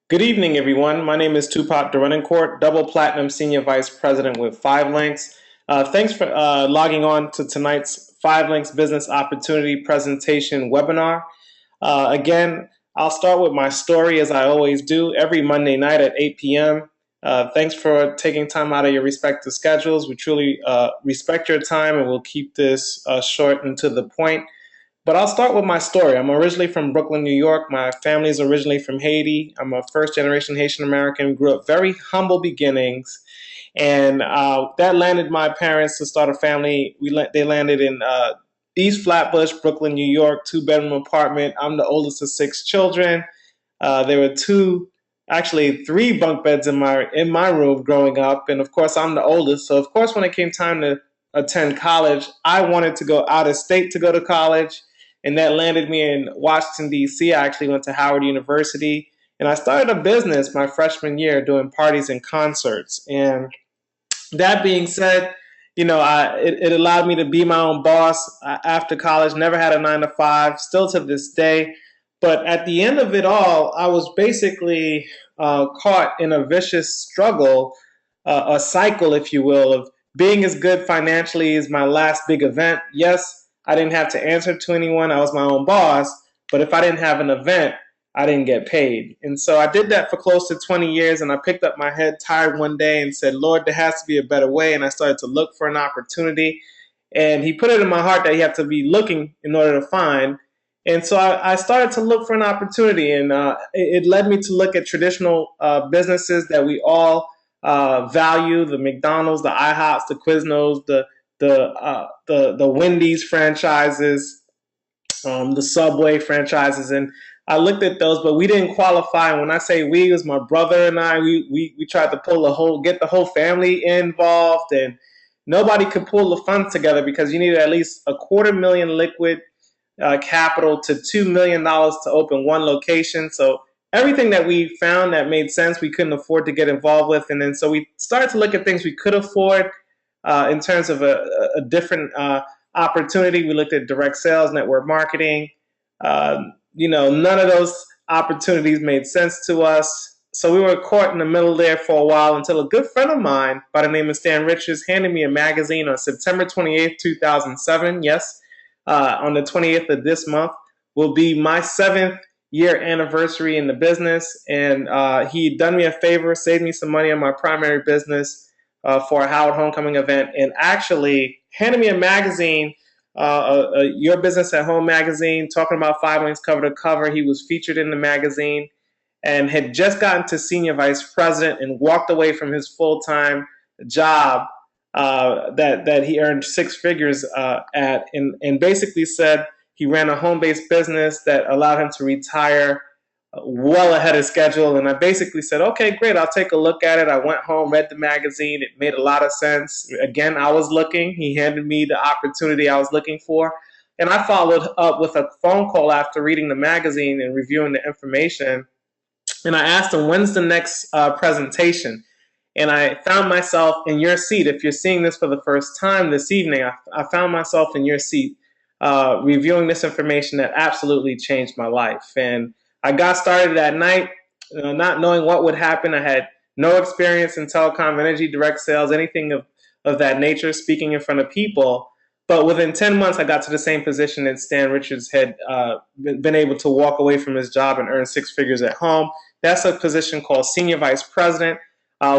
Good evening, everyone. My name is Tupac D, double platinum senior vice president with 5Links. Thanks for logging on to tonight's 5Links business opportunity presentation webinar. Again, I'll start with my story as I always do every Monday night at 8 p.m. Thanks for taking time out of your respective schedules. We truly respect your time and we'll keep this short and to the point. But I'll start with my story. I'm originally from Brooklyn, New York. My family is originally from Haiti. I'm a first generation Haitian American, grew up very humble beginnings. And that landed my parents to start a family. They landed in East Flatbush, Brooklyn, New York, 2-bedroom apartment. I'm the oldest of 6 children. There were actually 3 bunk beds in my room growing up. And of course, I'm the oldest. So of course, when it came time to attend college, I wanted to go out of state to go to college. And that landed me in Washington, D.C. I actually went to Howard University. And I started a business my freshman year doing parties and concerts. And that being said, it allowed me to be my own boss after college. Never had a 9 to 5, still to this day. But at the end of it all, I was basically caught in a vicious struggle, a cycle, if you will, of being as good financially as my last big event. Yes, I didn't have to answer to anyone. I was my own boss. But if I didn't have an event, I didn't get paid. And so I did that for close to 20 years, and I picked up my head tired one day and said, Lord, there has to be a better way. And I started to look for an opportunity. And he put it in my heart that you have to be looking in order to find. And so I started to look for an opportunity, and it led me to look at traditional businesses that we all value: the McDonald's, the IHOPs, the Quiznos, the Wendy's franchises, the Subway franchises, and I looked at those, but we didn't qualify. And when I say we, it was my brother and I. We tried to get the whole family involved, and nobody could pull the funds together because you needed at least $250,000 liquid capital to $2 million to open one location. So everything that we found that made sense, we couldn't afford to get involved with. And then so we started to look at things we could afford in terms of a different opportunity. We looked at direct sales, network marketing. None of those opportunities made sense to us. So we were caught in the middle there for a while until a good friend of mine by the name of Stan Richards handed me a magazine on September 28th, 2007. Yes, on the 28th of this month will be my 7th year anniversary in the business. And he done me a favor, saved me some money on my primary business for a Howard Homecoming event, and actually handed me a magazine, Your Business at Home magazine, talking about 5Links cover to cover. He was featured in the magazine and had just gotten to senior vice president and walked away from his full-time job that he earned 6 figures at, and basically said he ran a home-based business that allowed him to retire well ahead of schedule. And I basically said, okay, great, I'll take a look at it. I went home, read the magazine. It made a lot of sense. Again, I was looking. He handed me the opportunity I was looking for. And I followed up with a phone call after reading the magazine and reviewing the information. And I asked him, when's the next presentation? And I found myself in your seat. If you're seeing this for the first time this evening, I found myself in your seat reviewing this information that absolutely changed my life. And I got started that night, not knowing what would happen. I had no experience in telecom, energy, direct sales, anything of that nature, speaking in front of people. But within 10 months, I got to the same position that Stan Richards had been able to walk away from his job and earn 6 figures at home. That's a position called senior vice president.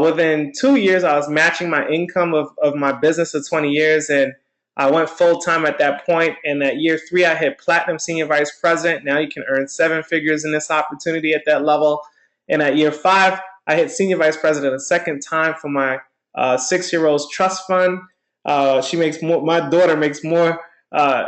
Within 2 years, I was matching my income of my business of 20 years, and I went full-time at that point. And at year 3, I hit platinum senior vice president. Now you can earn 7 figures in this opportunity at that level. And at year 5, I hit senior vice president a second time for my 6-year-old's trust fund. My daughter makes more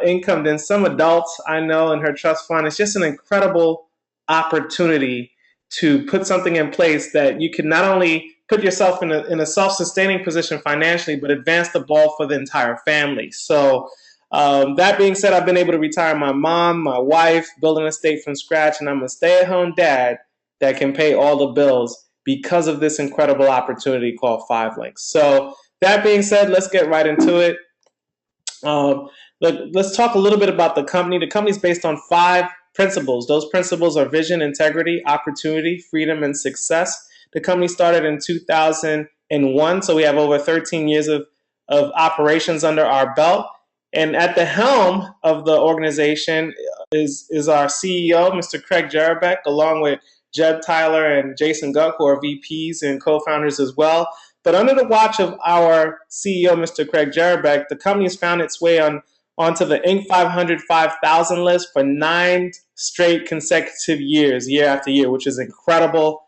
income than some adults I know in her trust fund. It's just an incredible opportunity to put something in place that you can not only put yourself in a self-sustaining position financially, but advance the ball for the entire family. So that being said, I've been able to retire my mom, my wife, build an estate from scratch, and I'm a stay-at-home dad that can pay all the bills because of this incredible opportunity called 5Links. So that being said, let's get right into it. Let's talk a little bit about the company. The company is based on 5 principles. Those principles are vision, integrity, opportunity, freedom, and success. The company started in 2001, so we have over 13 years of operations under our belt. And at the helm of the organization is our CEO, Mr. Craig Jarabek, along with Jeb Tyler and Jason Guck, who are VPs and co-founders as well. But under the watch of our CEO, Mr. Craig Jarabek, the company has found its way onto the Inc. 500 5000 list for 9 straight consecutive years, year after year, which is incredible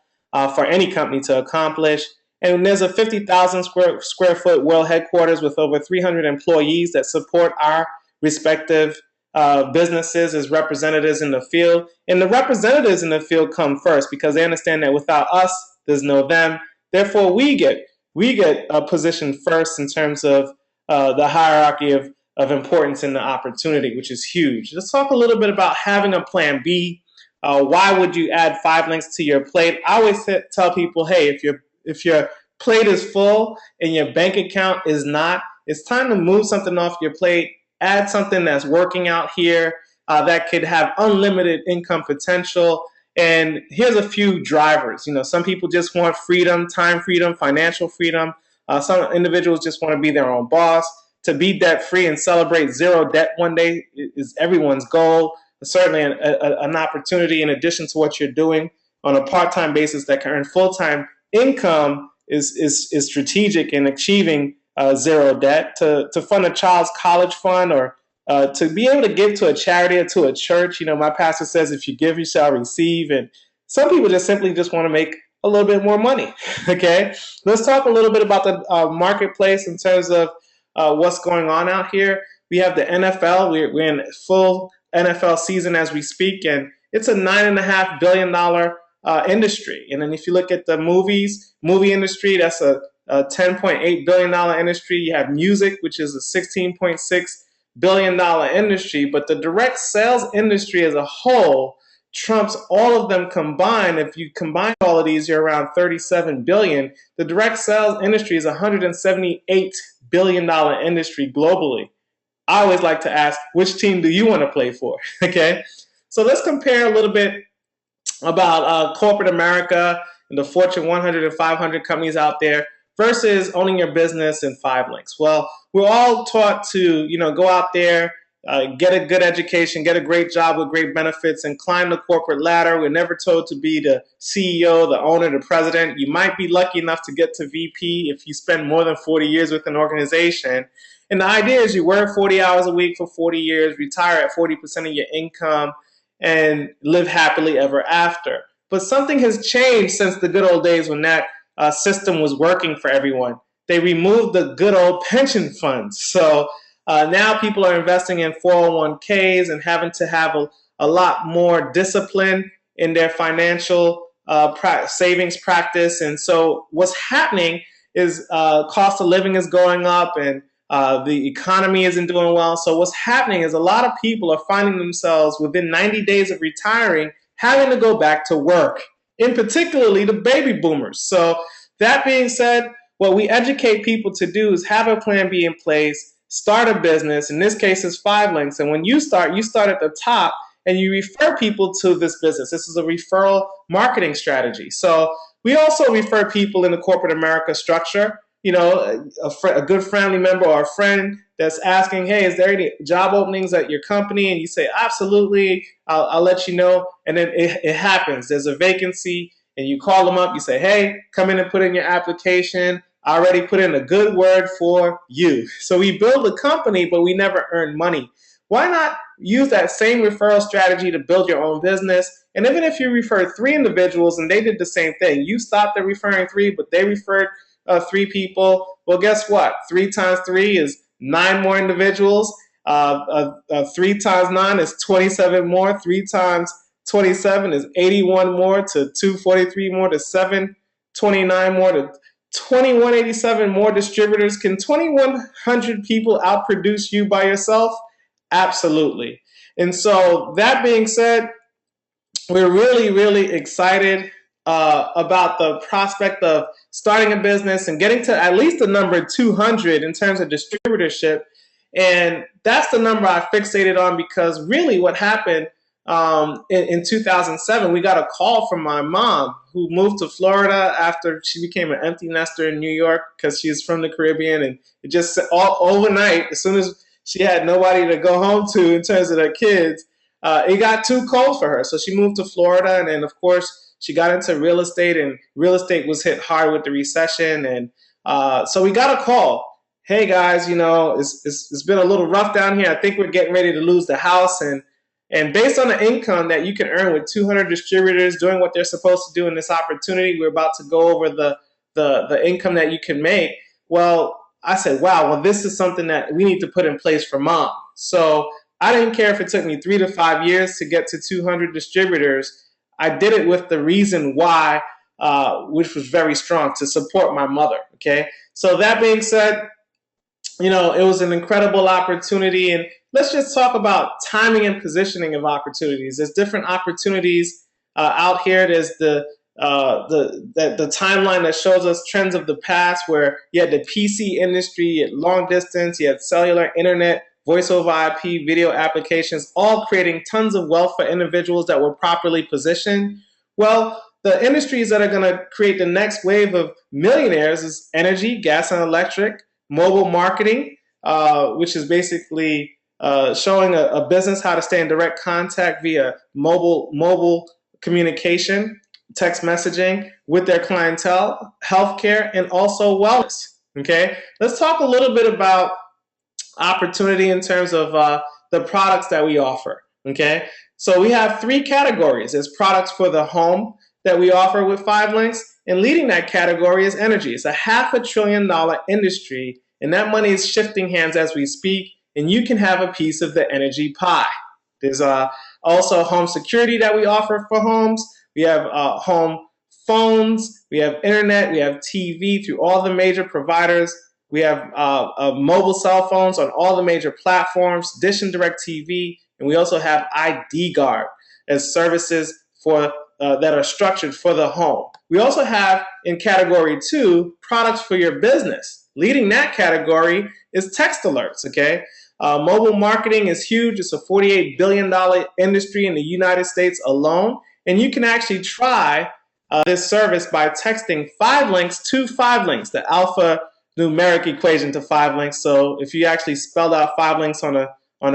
for any company to accomplish. And there's a 50,000 square foot world headquarters with over 300 employees that support our respective businesses as representatives in the field. And the representatives in the field come first because they understand that without us, there's no them. Therefore, we get positioned first in terms of the hierarchy of importance in the opportunity, which is huge. Let's talk a little bit about having a plan B. Why would you add 5 links to your plate? I always tell people, hey, if your plate is full and your bank account is not, it's time to move something off your plate, add something that's working out here that could have unlimited income potential. And here's a few drivers. You know, some people just want freedom, time freedom, financial freedom. Some individuals just want to be their own boss. To be debt-free and celebrate zero debt one day is everyone's goal. It's certainly an opportunity in addition to what you're doing on a part-time basis that can earn full-time income is strategic in achieving zero debt. To fund a child's college fund or to be able to give to a charity or to a church. You know, my pastor says, if you give, you shall receive. And some people just simply just want to make a little bit more money. Okay, let's talk a little bit about the marketplace in terms of what's going on out here. We have the NFL. We're in full NFL season as we speak, and it's a $9.5 billion industry. And then if you look at the movie industry, that's a $10.8 billion industry. You have music, which is a $16.6 billion industry. But the direct sales industry as a whole trumps all of them combined. If you combine all of these, you're around $37 billion. The direct sales industry is a $178 billion industry globally. I always like to ask, which team do you want to play for? Okay, so let's compare a little bit about corporate America and the Fortune 100 and 500 companies out there versus owning your business in 5 links. Well, we're all taught to, go out there, get a good education, get a great job with great benefits, and climb the corporate ladder. We're never told to be the CEO, the owner, the president. You might be lucky enough to get to VP if you spend more than 40 years with an organization. And the idea is you work 40 hours a week for 40 years, retire at 40% of your income, and live happily ever after. But something has changed since the good old days when that system was working for everyone. They removed the good old pension funds. So now people are investing in 401ks and having to have a lot more discipline in their financial savings practice. And so what's happening is cost of living is going up and the economy isn't doing well. So what's happening is a lot of people are finding themselves within 90 days of retiring having to go back to work, in particularly the baby boomers. So that being said, what we educate people to do is have a plan B in place, start a business. In this case, it's 5 links. And when you start at the top and you refer people to this business. This is a referral marketing strategy. So we also refer people in the corporate America structure. A good family member or a friend that's asking, hey, is there any job openings at your company? And you say, absolutely, I'll let you know. And then it happens. There's a vacancy and you call them up. You say, hey, come in and put in your application. I already put in a good word for you. So we build a company, but we never earn money. Why not use that same referral strategy to build your own business? And even if you refer 3 individuals and they did the same thing, you stopped at referring 3, but they referred 3 people. Well, guess what? 3 times 3 is 9 more individuals. 3 times 9 is 27 more. 3 times 27 is 81 more to 243 more to 729 more to 2187 more distributors. Can 2,100 people outproduce you by yourself? Absolutely. And so that being said, we're really, really excited about the prospect of starting a business and getting to at least the number 200 in terms of distributorship. And that's the number I fixated on because really what happened in 2007, we got a call from my mom who moved to Florida after she became an empty nester in New York because she's from the Caribbean. And it just all overnight, as soon as she had nobody to go home to in terms of her kids, it got too cold for her. So she moved to Florida. And then, of course, she got into real estate, and real estate was hit hard with the recession. And so we got a call. Hey, guys, it's been a little rough down here. I think we're getting ready to lose the house. And based on the income that you can earn with 200 distributors doing what they're supposed to do in this opportunity, we're about to go over the income that you can make. Well, I said, wow, well, this is something that we need to put in place for mom. So I didn't care if it took me 3 to 5 years to get to 200 distributors. I did it with the reason why, which was very strong, to support my mother. Okay. So that being said, it was an incredible opportunity. And let's just talk about timing and positioning of opportunities. There's different opportunities out here. There's the timeline that shows us trends of the past, where you had the PC industry, you had long distance, you had cellular, internet, voice over IP, video applications, all creating tons of wealth for individuals that were properly positioned. Well, the industries that are going to create the next wave of millionaires is energy, gas and electric, mobile marketing, which is basically showing a business how to stay in direct contact via mobile communication, text messaging with their clientele, healthcare, and also wellness. Okay, let's talk a little bit about opportunity in terms of the products that we offer. Okay, so we have 3 categories. There's products for the home that we offer with 5 links, and leading that category is energy. It's a $500 billion industry, and that money is shifting hands as we speak, and you can have a piece of the energy pie. There's also home security that we offer for homes. We have home phones, we have internet, we have TV through all the major providers. We have mobile cell phones on all the major platforms, Dish and DirecTV, and we also have ID Guard as services for that are structured for the home. We also have, in category 2, products for your business. Leading that category is text alerts, okay? Mobile marketing is huge. It's a $48 billion industry in the United States alone. And you can actually try this service by texting 5 links to 5 links, the alphanumeric equation to 5 links. So if you actually spelled out 5 links on a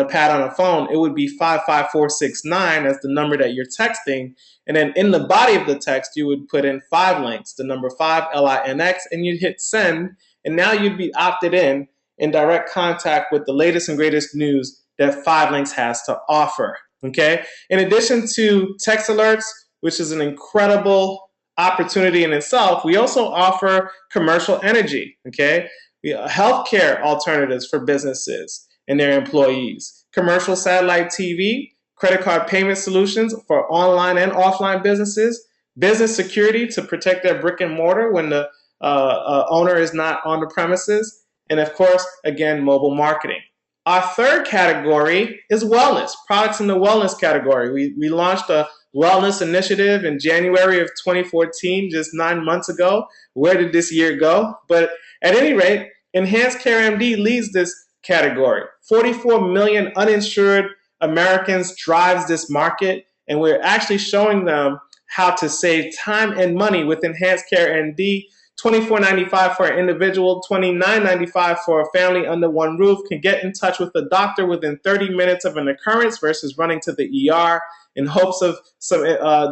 pad on a phone, it would be 55469 as the number that you're texting. And then in the body of the text, you would put in 5 links, the number 5, LINX, and you'd hit send. And now you'd be opted in direct contact with the latest and greatest news that 5 links has to offer. Okay. In addition to text alerts, which is an incredible opportunity in itself, we also offer commercial energy. Okay. Healthcare alternatives for businesses and their employees, commercial satellite TV, credit card payment solutions for online and offline businesses, business security to protect their brick and mortar when the owner is not on the premises, and of course, again, mobile marketing. Our third category is wellness, products in the wellness category. We launched a wellness initiative in January of 2014, just 9 months ago. Where did this year go? But at any rate, Enhanced Care MD leads this category. 44 million uninsured Americans drives this market, and we're actually showing them how to save time and money with Enhanced Care MD. $24.95 for an individual, $29.95 for a family under one roof. Can get in touch with the doctor within 30 minutes of an occurrence versus running to the ER in hopes of some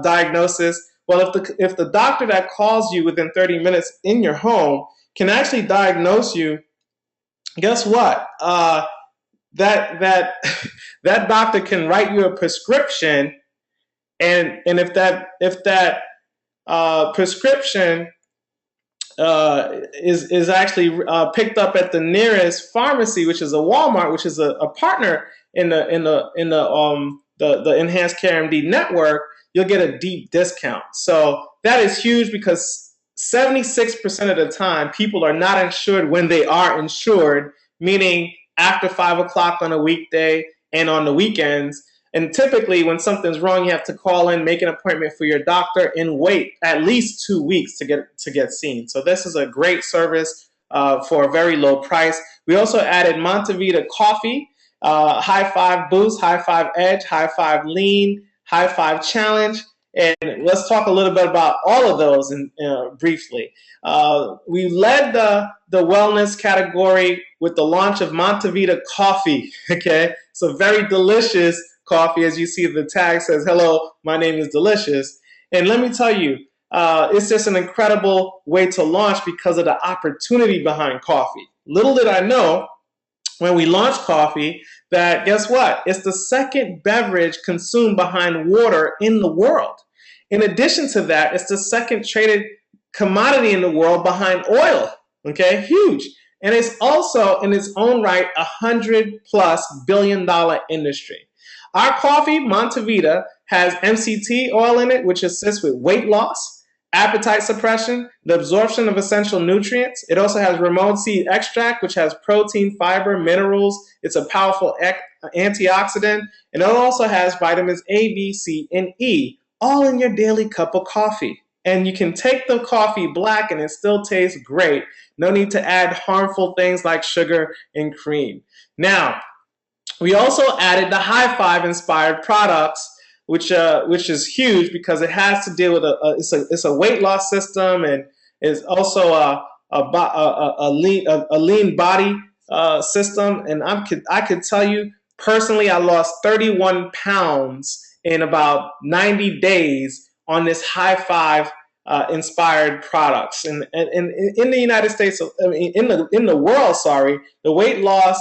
diagnosis. Well, if the doctor that calls you within 30 minutes in your home can actually diagnose you, guess what? That doctor can write you a prescription, and if that prescription is actually picked up at the nearest pharmacy, which is a Walmart, which is a partner in the Enhanced Care MD network, you'll get a deep discount. So that is huge because 76% of the time people are not insured when they are insured, meaning after 5 o'clock on a weekday and on the weekends. And typically when something's wrong, you have to call in, make an appointment for your doctor, and wait at least 2 weeks to get seen. So this is a great service for a very low price. We also added Montevita coffee High Five Boost, High Five Edge, High Five Lean, High Five Challenge. And let's talk a little bit about all of those briefly. We led the wellness category with the launch of Montevita coffee. Okay, so very delicious coffee. As you see, the tag says, "Hello, my name is Delicious." And let me tell you, it's just an incredible way to launch because of the opportunity behind coffee. Little did I know when we launched coffee that, guess what? It's the second beverage consumed behind water in the world. In addition to that, it's the second traded commodity in the world behind oil. Okay, huge. And it's also in its own right $100+ billion industry. Our coffee, Montevita, has MCT oil in it, which assists with weight loss, appetite suppression, the absorption of essential nutrients. It also has Ramon seed extract, which has protein, fiber, minerals. It's a powerful antioxidant. And it also has vitamins A, B, C, and E, all in your daily cup of coffee. And you can take the coffee black and it still tastes great. No need to add harmful things like sugar and cream. Now, we also added the High Five inspired products, which is huge because it has to deal with it's a weight loss system, and is also a lean body system. And I could tell you personally, I lost 31 pounds in about 90 days on this High Five inspired products. And in the United States, I mean, in the world, sorry, the weight loss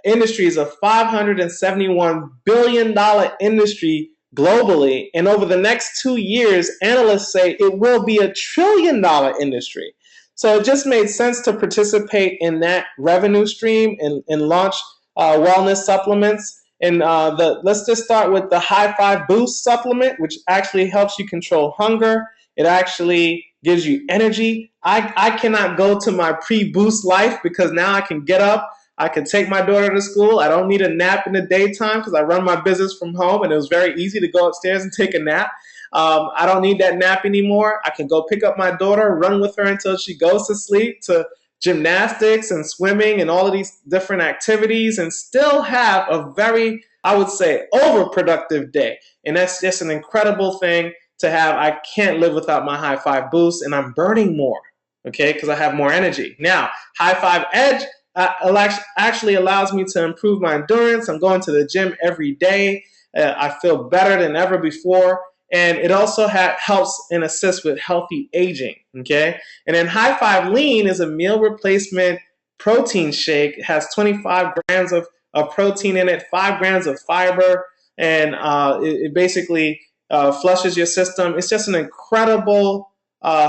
industry is a $571 billion industry globally, and over the next 2 years, analysts say it will be $1 trillion industry. So it just made sense to participate in that revenue stream and launch wellness supplements. And let's just start with the High Five Boost supplement, which actually helps you control hunger. It actually gives you energy. I cannot go to my pre-boost life because now I can get up. I can take my daughter to school. I don't need a nap in the daytime because I run my business from home, and it was very easy to go upstairs and take a nap. I don't need that nap anymore. I can go pick up my daughter, run with her until she goes to sleep, to gymnastics and swimming and all of these different activities, and still have a very, I would say, overproductive day. And that's just an incredible thing to have. I can't live without my High Five Boost, and I'm burning more, okay, because I have more energy. Now, High Five Edge actually allows me to improve my endurance. I'm going to the gym every day. I feel better than ever before. And it also helps and assists with healthy aging, okay? And then High Five Lean is a meal replacement protein shake. It has 25 grams of protein in it, 5 grams of fiber, and it basically flushes your system. It's just an incredible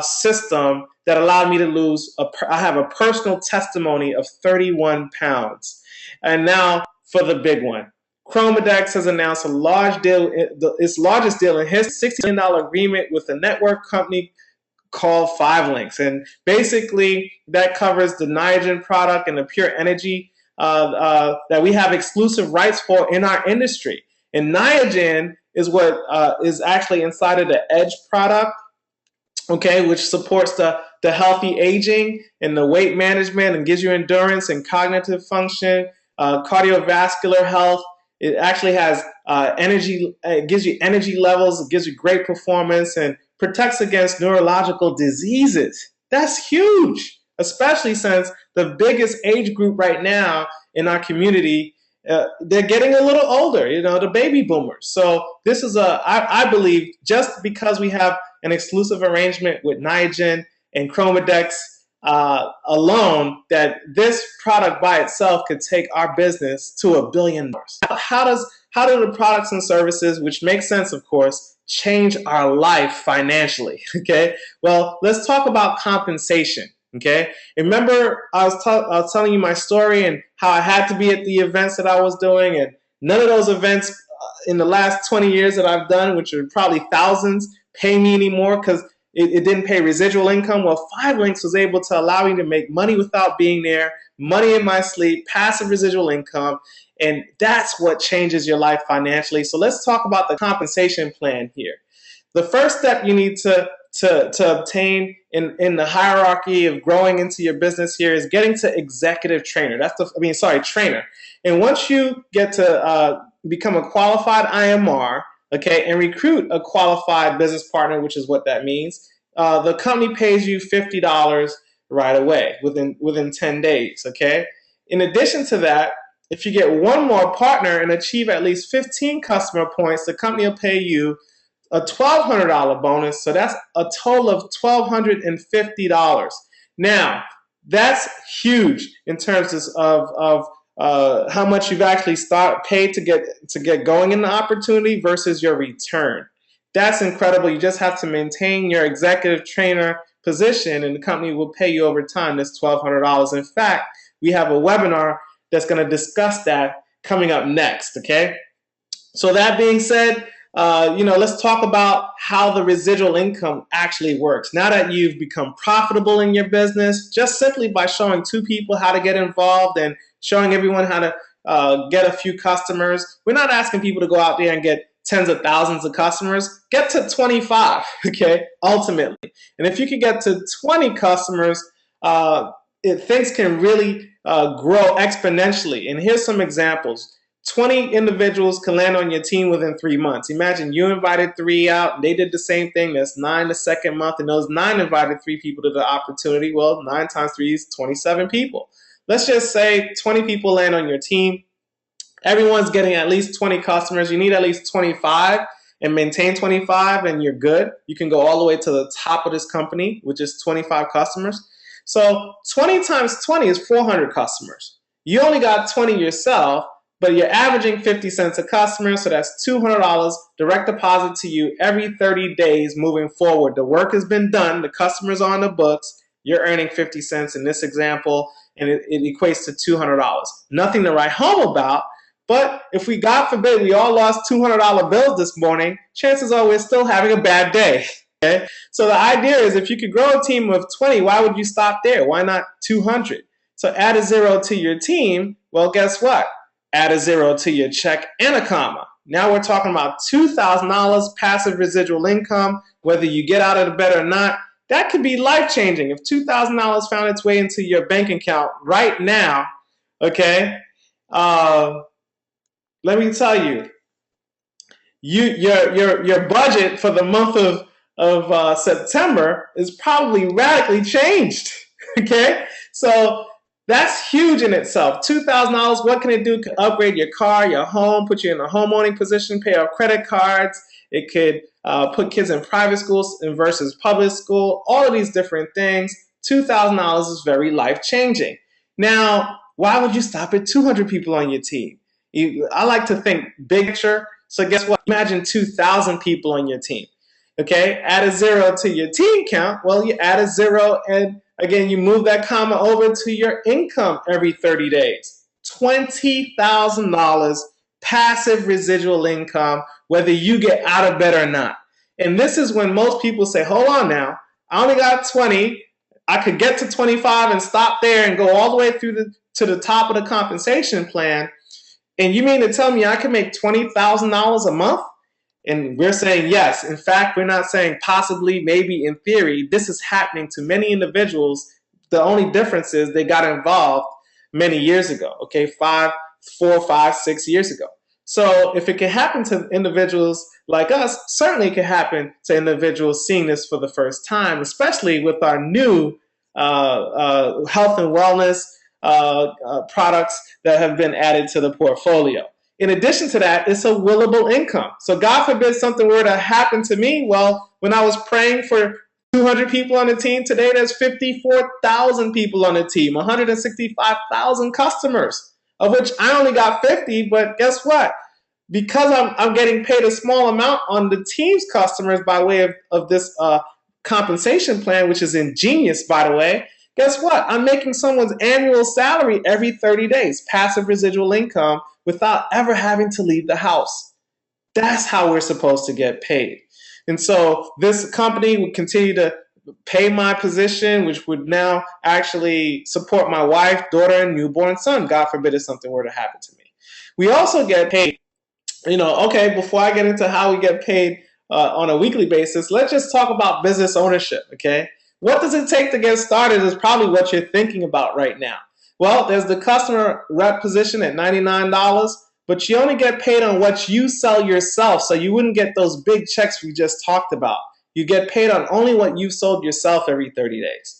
system that allowed me to lose, I have a personal testimony of 31 pounds. And now for the big one. Chromadex has announced its largest deal in history, $60 million agreement with a network company called 5LINX. And basically that covers the Niagen product and the pure energy that we have exclusive rights for in our industry. And Niagen is what is actually inside of the Edge product, okay, which supports the healthy aging and the weight management and gives you endurance and cognitive function, cardiovascular health. It actually has energy, it gives you energy levels, it gives you great performance, and protects against neurological diseases. That's huge, especially since the biggest age group right now in our community, they're getting a little older, you know, the baby boomers. So this is I believe just because we have an exclusive arrangement with Niagen and Chromadex alone, that this product by itself could take our business to $1 billion. How do the products and services, which make sense, of course, change our life financially? Okay, well, let's talk about compensation. Okay, remember I was telling you my story and how I had to be at the events that I was doing, and none of those events in the last 20 years that I've done, which are probably thousands, pay me anymore because it didn't pay residual income. Well, 5LINX was able to allow me to make money without being there, money in my sleep, passive residual income, and that's what changes your life financially. So let's talk about the compensation plan here. The first step you need to to obtain in the hierarchy of growing into your business here is getting to executive trainer. Trainer. And once you get to become a qualified IMR, okay, and recruit a qualified business partner, which is what that means, the company pays you $50 right away within 10 days, okay? In addition to that, if you get one more partner and achieve at least 15 customer points, the company will pay you a $1,200 bonus. So that's a total of $1,250. Now, that's huge in terms of how much you've actually paid to get going in the opportunity versus your return. That's incredible. You just have to maintain your executive trainer position, and the company will pay you over time this $1,200. In fact, we have a webinar that's going to discuss that coming up next, okay? So that being said, let's talk about how the residual income actually works. Now that you've become profitable in your business, just simply by showing 2 people how to get involved and showing everyone how to get a few customers, we're not asking people to go out there and get tens of thousands of customers. Get to 25, okay, ultimately. And if you can get to 20 customers, things can really grow exponentially. And here's some examples. 20 individuals can land on your team within 3 months. Imagine you invited 3 out, and they did the same thing. That's 9 the second month, and those 9 invited 3 people to the opportunity. Well, 9 times 3 is 27 people. Let's just say 20 people land on your team. Everyone's getting at least 20 customers. You need at least 25 and maintain 25, and you're good. You can go all the way to the top of this company, which is 25 customers. So 20 times 20 is 400 customers. You only got 20 yourself, but you're averaging 50 cents a customer, so that's $200 direct deposit to you every 30 days moving forward. The work has been done. The customer's on the books. You're earning 50 cents in this example, and it equates to $200. Nothing to write home about, but if we, God forbid, we all lost $200 bills this morning, chances are we're still having a bad day. Okay? So the idea is if you could grow a team of 20, why would you stop there? Why not 200? So add a 0 to your team. Well, guess what? Add a 0 to your check and a comma. Now we're talking about $2,000 passive residual income, whether you get out of the bed or not. That could be life-changing. If $2,000 found its way into your bank account right now, okay, let me tell you, your budget for the month of September is probably radically changed, okay? So that's huge in itself. $2,000, what can it do? It could upgrade your car, your home, put you in a homeowning position, pay off credit cards. It could put kids in private schools versus public school, all of these different things. $2,000 is very life-changing. Now, why would you stop at 200 people on your team? I like to think big picture. So guess what? Imagine 2,000 people on your team. Okay, add a 0 to your team count. Well, you add a 0, and again, you move that comma over to your income every 30 days. $20,000 passive residual income, whether you get out of bed or not. And this is when most people say, hold on now, I only got 20. I could get to 25 and stop there and go all the way through to the top of the compensation plan. And you mean to tell me I can make $20,000 a month? And we're saying yes. In fact, we're not saying possibly, maybe, in theory. This is happening to many individuals. The only difference is they got involved many years ago, okay, 4, 5, 6 years ago. So if it can happen to individuals like us, certainly it can happen to individuals seeing this for the first time, especially with our new health and wellness products that have been added to the portfolio. In addition to that, it's a willable income. So God forbid something were to happen to me. Well, when I was praying for 200 people on the team, today there's 54,000 people on the team, 165,000 customers, of which I only got 50. But guess what? Because I'm getting paid a small amount on the team's customers by way of this compensation plan, which is ingenious, by the way, guess what? I'm making someone's annual salary every 30 days, passive residual income, without ever having to leave the house. That's how we're supposed to get paid. And so this company would continue to pay my position, which would now actually support my wife, daughter, and newborn son, God forbid if something were to happen to me. We also get paid, okay, before I get into how we get paid on a weekly basis, let's just talk about business ownership, okay? What does it take to get started is probably what you're thinking about right now. Well, there's the customer rep position at $99, but you only get paid on what you sell yourself, so you wouldn't get those big checks we just talked about. You get paid on only what you've sold yourself every 30 days.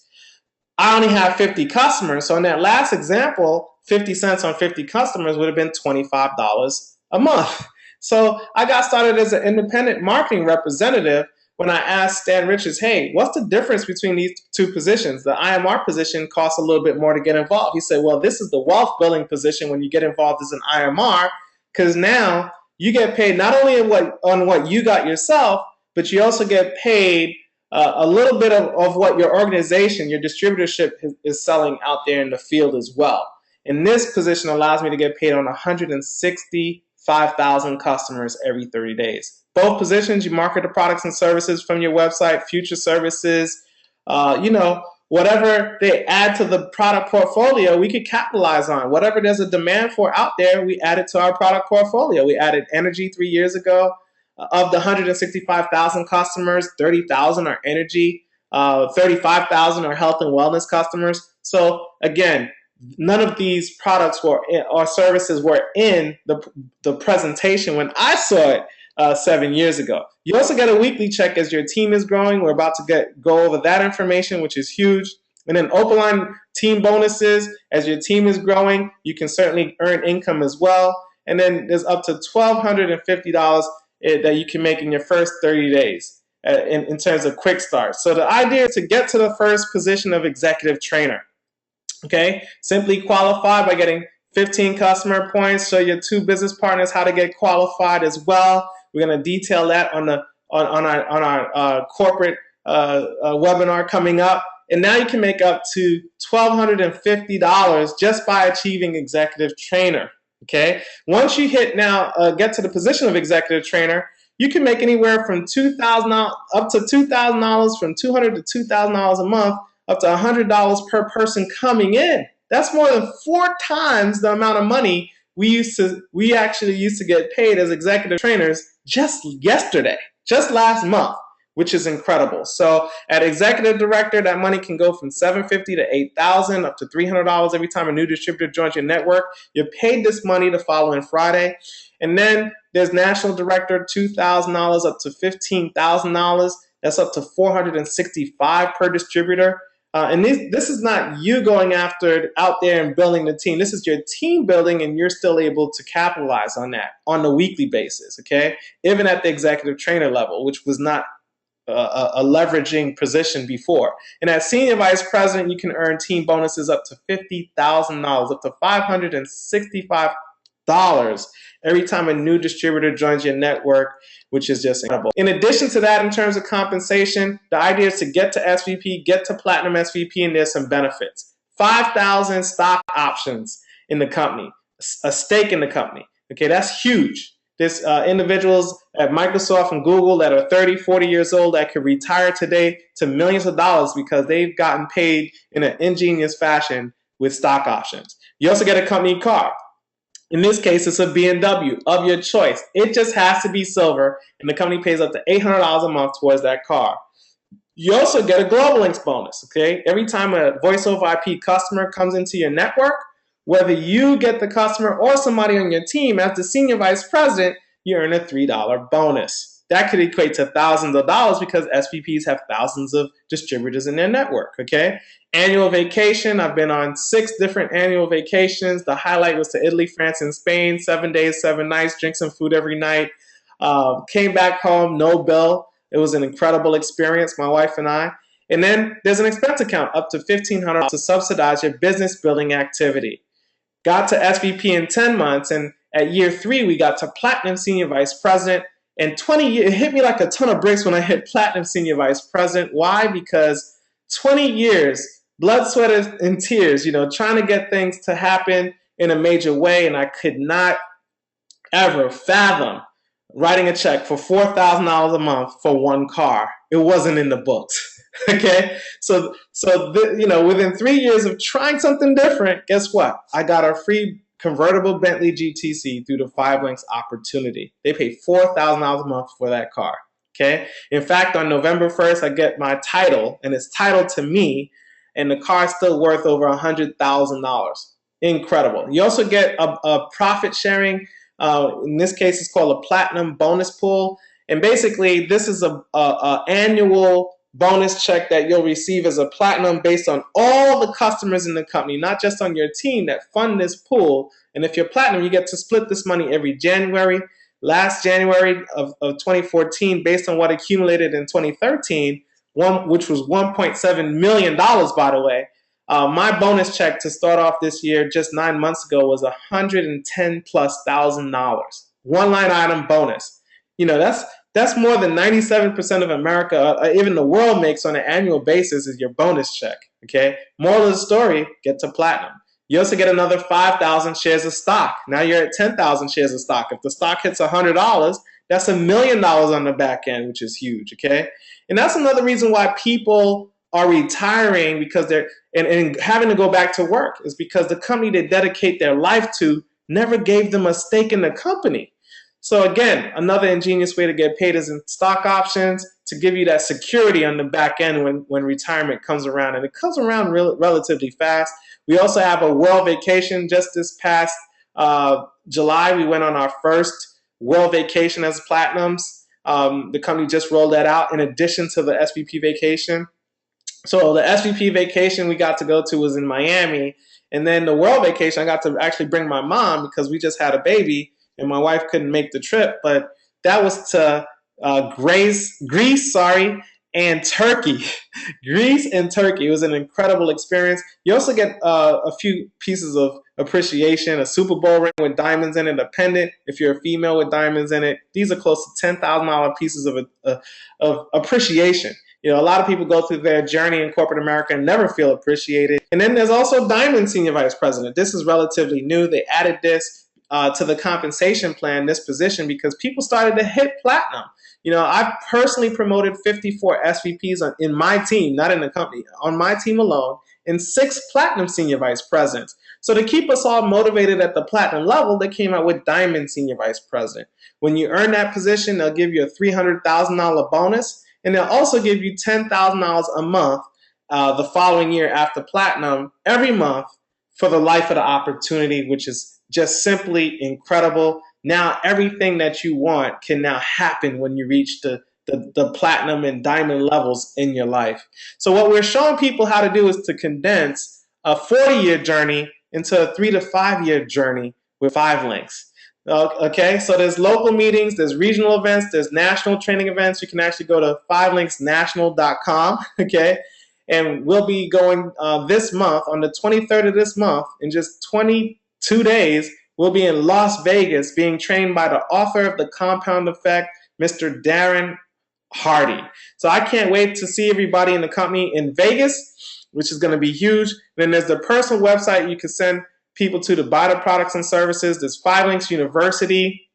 I only have 50 customers, so in that last example, 50 cents on 50 customers would have been $25 a month. So I got started as an independent marketing representative when I asked Stan Richards, hey, what's the difference between these two positions? The IMR position costs a little bit more to get involved. He said, well, this is the wealth building position when you get involved as an IMR, because now you get paid not only on what you got yourself, but you also get paid a little bit of what your organization, your distributorship is selling out there in the field as well. And this position allows me to get paid on 165,000 customers every 30 days. Both positions, you market the products and services from your website, future services, whatever they add to the product portfolio, we could capitalize on. Whatever there's a demand for out there, we add it to our product portfolio. We added energy 3 years ago. Of the 165,000 customers, 30,000 are energy, 35,000 are health and wellness customers. So again, none of these products or services were in the presentation when I saw it 7 years ago. You also get a weekly check as your team is growing. We're about to go over that information, which is huge. And then Opaline team bonuses. As your team is growing, you can certainly earn income as well. And then there's up to $1,250 that you can make in your first 30 days in terms of quick start. So the idea is to get to the first position of executive trainer. Okay, simply qualify by getting 15 customer points. Show your 2 business partners how to get qualified as well. We're going to detail that on our corporate webinar coming up. And now you can make up to $1,250 just by achieving executive trainer. Okay, once you get to the position of executive trainer, you can make anywhere from $2,000 up to $2,000, from $200 to $2,000 a month, up to $100 per person coming in. That's more than 4 times the amount of money we actually used to get paid as executive trainers just yesterday, just last month, which is incredible. So at executive director, that money can go from $750 to $8,000, up to $300 every time a new distributor joins your network. You're paid this money the following Friday. And then there's national director, $2,000 up to $15,000. That's up to $465 per distributor. And this is not you going after it out there and building the team. This is your team building, and you're still able to capitalize on that on a weekly basis, okay? Even at the executive trainer level, which was not a leveraging position before. And as senior vice president, you can earn team bonuses up to $50,000, up to $565 every time a new distributor joins your network, which is just incredible. In addition to that, in terms of compensation, the idea is to get to SVP, get to Platinum SVP, and there's some benefits. 5,000 stock options in the company, a stake in the company. Okay, that's huge. There's individuals at Microsoft and Google that are 30, 40 years old that could retire today to millions of dollars because they've gotten paid in an ingenious fashion with stock options. You also get a company car. In this case, it's a BMW of your choice. It just has to be silver, and the company pays up to $800 a month towards that car. You also get a Global Links bonus, okay? Every time a voice over IP customer comes into your network, whether you get the customer or somebody on your team, as the senior vice president, you earn a $3 bonus. That could equate to thousands of dollars because SVPs have thousands of distributors in their network, okay? Annual vacation. I've been on 6 different annual vacations. The highlight was to Italy, France, and Spain. 7 days, 7 nights, drink some food every night. Came back home, no bill. It was an incredible experience, my wife and I. And then there's an expense account up to $1,500 to subsidize your business building activity. Got to SVP in 10 months, and at year 3, we got to Platinum Senior Vice President. And 20 years, it hit me like a ton of bricks when I hit Platinum Senior Vice President. Why? Because 20 years, blood, sweat, and tears, trying to get things to happen in a major way, and I could not ever fathom writing a check for $4,000 a month for one car. It wasn't in the books. Okay, so within 3 years of trying something different, guess what? I got a free convertible Bentley GTC through the 5 Links opportunity. They paid $4,000 a month for that car. Okay. In fact, on November 1st, I get my title, and it's titled to me, and the car is still worth over $100,000. Incredible. You also get a profit sharing. In this case, it's called a platinum bonus pool. And basically, this is a annual bonus check that you'll receive as a platinum based on all the customers in the company, not just on your team that fund this pool. And if you're platinum, you get to split this money every January. Last January of 2014, based on what accumulated in 2013, which was $1.7 million, by the way, my bonus check to start off this year, just 9 months ago, was $110,000+. One line item bonus. You know, that's more than 97% of America, even the world, makes on an annual basis is your bonus check. Okay. Moral of the story: get to platinum. You also get another 5,000 shares of stock. Now you're at 10,000 shares of stock. If the stock hits $100, that's $1 million on the back end, which is huge. Okay. And that's another reason why people are retiring, because they're and having to go back to work, is because the company they dedicate their life to never gave them a stake in the company. So again, another ingenious way to get paid is in stock options, to give you that security on the back end when retirement comes around. And it comes around relatively fast. We also have a world vacation. Just this past July, we went on our first world vacation as platinums. The company just rolled that out in addition to the SVP vacation. So the SVP vacation we got to go to was in Miami. And then the world vacation, I got to actually bring my mom because we just had a baby and my wife couldn't make the trip. But that was to Greece, and Turkey. Greece and Turkey. It was an incredible experience. You also get a few pieces of appreciation: a Super Bowl ring with diamonds in it, a pendant if you're a female with diamonds in it. These are close to $10,000 pieces of appreciation. You know, a lot of people go through their journey in corporate America and never feel appreciated. And then there's also Diamond Senior Vice President. This is relatively new. They added this to the compensation plan, this position, because people started to hit platinum. You know, I've personally promoted 54 SVPs in my team, not in the company, on my team alone, and 6 platinum senior vice presidents. So to keep us all motivated at the platinum level, they came out with Diamond Senior Vice President. When you earn that position, they'll give you a $300,000 bonus, and they'll also give you $10,000 a month the following year after platinum, every month, for the life of the opportunity, which is just simply incredible. Now everything that you want can now happen when you reach the platinum and diamond levels in your life. So what we're showing people how to do is to condense a 40-year journey into a 3 to 5 year journey with 5 links. Okay, so there's local meetings, there's regional events, there's national training events. You can actually go to 5linksnational.com, okay? And we'll be going this month, on the 23rd of this month, in just 22 days, we'll be in Las Vegas being trained by the author of The Compound Effect, Mr. Darren Hardy. So I can't wait to see everybody in the company in Vegas, which is going to be huge. Then there's the personal website you can send people to buy the products and services. There's 5 Links University,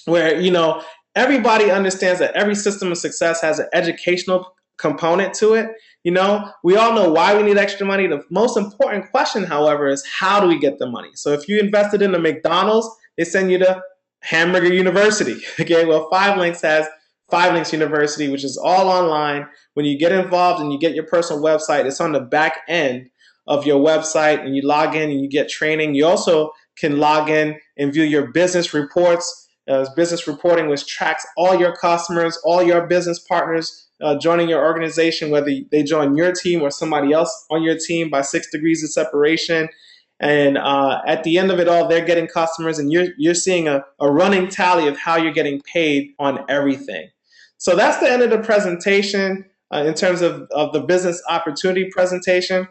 where, you know, everybody understands that every system of success has an educational component to it. You know, we all know why we need extra money. The most important question, however, is how do we get the money? So if you invested in a McDonald's, they send you to Hamburger University. Okay, well, 5 Links has 5 Links University, which is all online. When you get involved and you get your personal website, it's on the back end of your website, and you log in and you get training. You also can log in and view your business reports, business reporting, which tracks all your customers, all your business partners joining your organization, whether they join your team or somebody else on your team, by 6 degrees of separation. And at the end of it all, they're getting customers, and you're seeing a running tally of how you're getting paid on everything. So that's the end of the presentation in terms of the business opportunity presentation.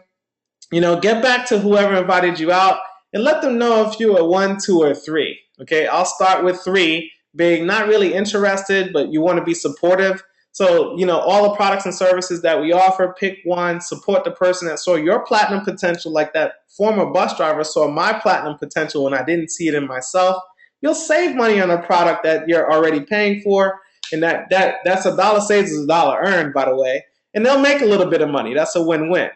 You know, get back to whoever invited you out and let them know if you're a 1, 2, or 3. Okay, I'll start with 3, being not really interested, but you want to be supportive. So, you know, all the products and services that we offer, pick one, support the person that saw your platinum potential, like that former bus driver saw my platinum potential when I didn't see it in myself. You'll save money on a product that you're already paying for, and that's a dollar saved is a dollar earned, by the way, and they'll make a little bit of money. That's a win-win.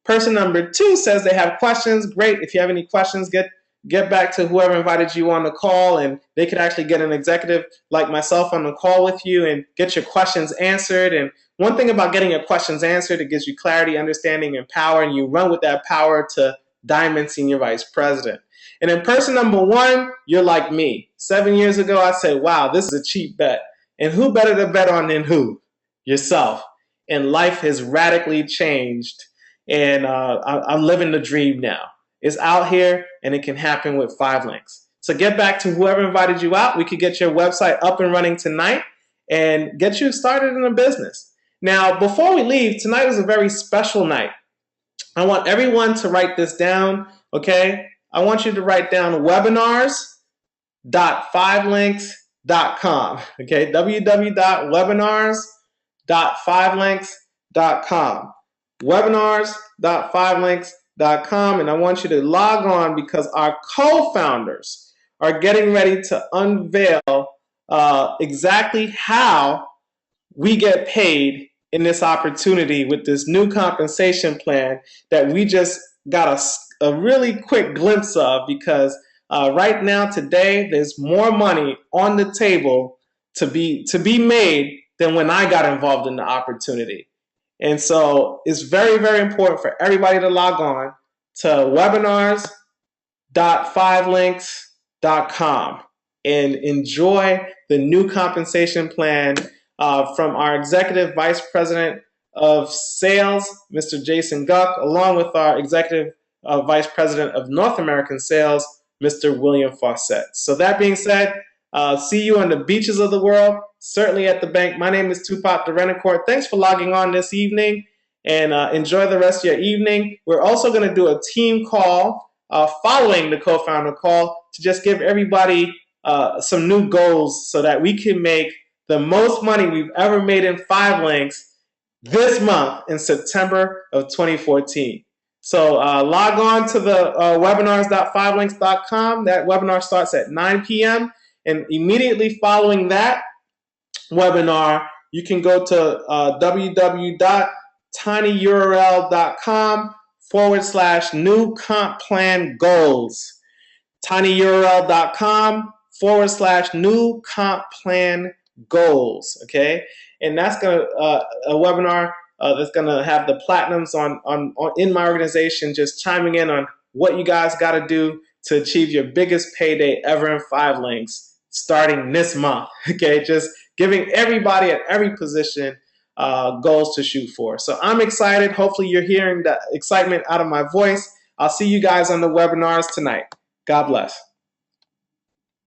Person number 2 says they have questions. Great. If you have any questions, get get back to whoever invited you on the call, and they could actually get an executive like myself on the call with you and get your questions answered. And one thing about getting your questions answered, it gives you clarity, understanding, and power, and you run with that power to Diamond Senior Vice President. And in person number one, you're like me. 7 years ago, I said, wow, this is a cheap bet. And who better to bet on than who? Yourself. And life has radically changed. And I'm living the dream now. It's out here, and it can happen with 5 links. So get back to whoever invited you out. We could get your website up and running tonight and get you started in a business. Now, before we leave, tonight is a very special night. I want everyone to write this down, okay? I want you to write down webinars.5links.com, okay? www.webinars.5links.com. webinars.5links.com, and I want you to log on because our co-founders are getting ready to unveil exactly how we get paid in this opportunity with this new compensation plan that we just got a really quick glimpse of, because right now, today, there's more money on the table to be made than when I got involved in the opportunity. And so it's very, very important for everybody to log on to webinars.5links.com and enjoy the new compensation plan from our Executive Vice President of Sales, Mr. Jason Guck, along with our Executive Vice President of North American Sales, Mr. William Fawcett. So that being said, see you on the beaches of the world, certainly at the bank. My name is Tupac D. Thanks for logging on this evening, and enjoy the rest of your evening. We're also going to do a team call following the co-founder call to just give everybody some new goals so that we can make the most money we've ever made in 5 links this month in September of 2014. So log on to the webinars.5links.com. That webinar starts at 9 p.m. And immediately following that webinar, you can go to www.tinyurl.com/new comp plan goals. tinyurl.com/new comp plan goals. Okay, and that's gonna a webinar that's gonna have the platinums on in my organization just chiming in on what you guys got to do to achieve your biggest payday ever in 5 links starting this month. Okay, just giving everybody at every position goals to shoot for. So I'm excited. Hopefully you're hearing the excitement out of my voice. I'll see you guys on the webinars tonight. God bless.